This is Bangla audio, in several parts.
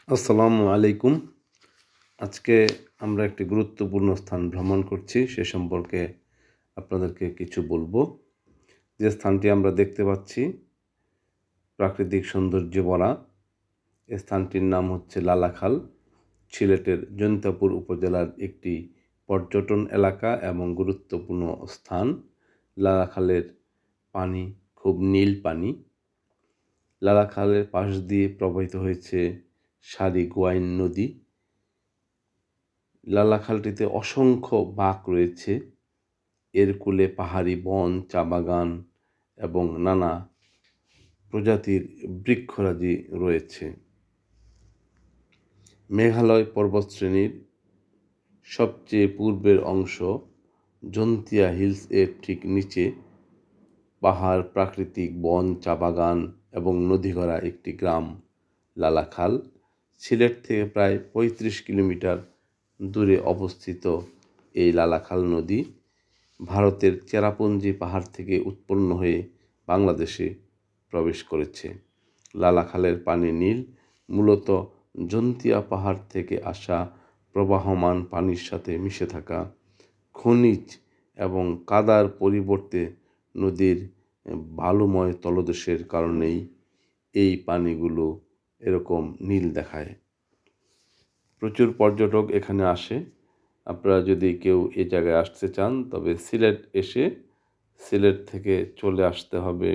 আসসালামু আলাইকুম। আজকে আমরা একটি গুরুত্বপূর্ণ স্থান ভ্রমণ করছি, সে সম্পর্কে আপনাদেরকে কিছু বলবো। যে স্থানটি আমরা দেখতে পাচ্ছি প্রাকৃতিক সৌন্দর্যে ভরা, এ স্থানটির নাম হচ্ছে লালাখাল। সিলেটের জৈন্তাপুর উপজেলার একটি পর্যটন এলাকা এবং গুরুত্বপূর্ণ স্থান। লালাখালের পানি খুব নীল পানি। লালাখালের পাশ দিয়ে প্রবাহিত হয়েছে সারি গোয়াইন নদী। লালাখালটিতে অসংখ্য বাঁক রয়েছে। এর কূলে পাহাড়ি বন, চা বাগান এবং নানা প্রজাতির বৃক্ষরাজি রয়েছে। মেঘালয় পর্বতশ্রেণীর সবচেয়ে পূর্বের অংশ জন্তিয়া হিলস এর ঠিক নিচে পাহাড়, প্রাকৃতিক বন, চা বাগান এবং নদীগড়া একটি গ্রাম লালাখাল। সিলেট থেকে প্রায় ৩৫ কিলোমিটার দূরে অবস্থিত এই লালাখাল নদী ভারতের চেরাপুঞ্জি পাহাড় থেকে উৎপন্ন হয়ে বাংলাদেশে প্রবেশ করেছে। লালাখালের পানি নীল, মূলত জন্তিয়া পাহাড় থেকে আসা প্রবাহমান পানির সাথে মিশে থাকা খনিজ এবং কাদার পরিবর্তে নদীর বালুময় তলদেশের কারণেই এই পানিগুলো এরকম নীল দেখায়। প্রচুর পর্যটক এখানে আসে। আপনারা যদি কেউ এই জায়গায় আসতে চান তবে সিলেট এসে সিলেট থেকে চলে আসতে হবে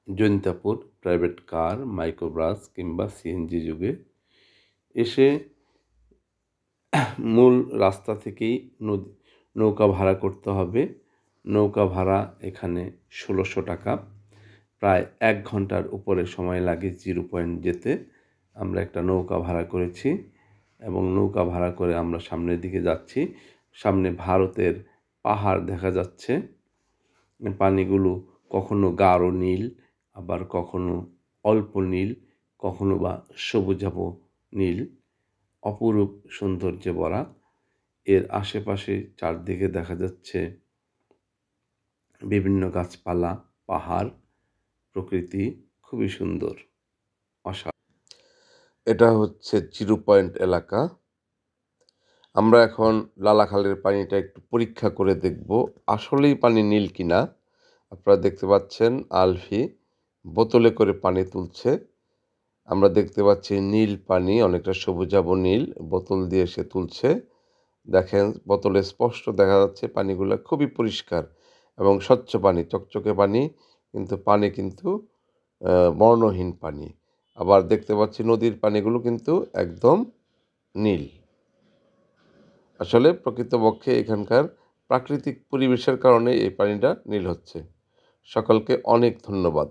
জৈন্তাপুর প্রাইভেট কার, মাইক্রোবাস কিংবা সিএনজি যুগে। এসে মূল রাস্তা থেকেই নৌকা ভাড়া করতে হবে। নৌকা ভাড়া এখানে ১৬০০ টাকা। প্রায় ১ ঘন্টার উপরে সময় লাগে জিরো পয়েন্ট যেতে। আমরা একটা নৌকা ভাড়া করেছি এবং নৌকা ভাড়া করে আমরা সামনের দিকে যাচ্ছি। সামনে ভারতের পাহাড় দেখা যাচ্ছে। পানিগুলো কখনো গাঢ় নীল, আবার কখনো অল্প নীল, কখনো বা সবুজাভ নীল, অপরূপ সৌন্দর্যে ভরা। এর আশেপাশে চারদিকে দেখা যাচ্ছে বিভিন্ন গাছপালা, পাহাড়, প্রকৃতি খুবই সুন্দর। এটা হচ্ছে জিরো পয়েন্ট এলাকা। আমরা এখন লালাখালের পানিটা একটু পরীক্ষা করে দেখব আসলেই পানি নীল কিনা। আপনারা দেখতে পাচ্ছেন আলফি বোতলে করে পানি তুলছে। আমরা দেখতে পাচ্ছি নীল পানি, অনেকটা সবুজাভ নীল, বোতল দিয়ে সে তুলছে। দেখেন বোতলে স্পষ্ট দেখা যাচ্ছে পানিগুলো খুবই পরিষ্কার এবং স্বচ্ছ পানি, চকচকে পানি, কিন্তু পানি কিন্তু বর্ণহীন পানি। আবার দেখতে পাচ্ছি নদীর পানিগুলো কিন্তু একদম নীল। আসলে প্রকৃতপক্ষে এখানকার প্রাকৃতিক পরিবেশের কারণে এই পানিটা নীল হচ্ছে। সকলকে অনেক ধন্যবাদ।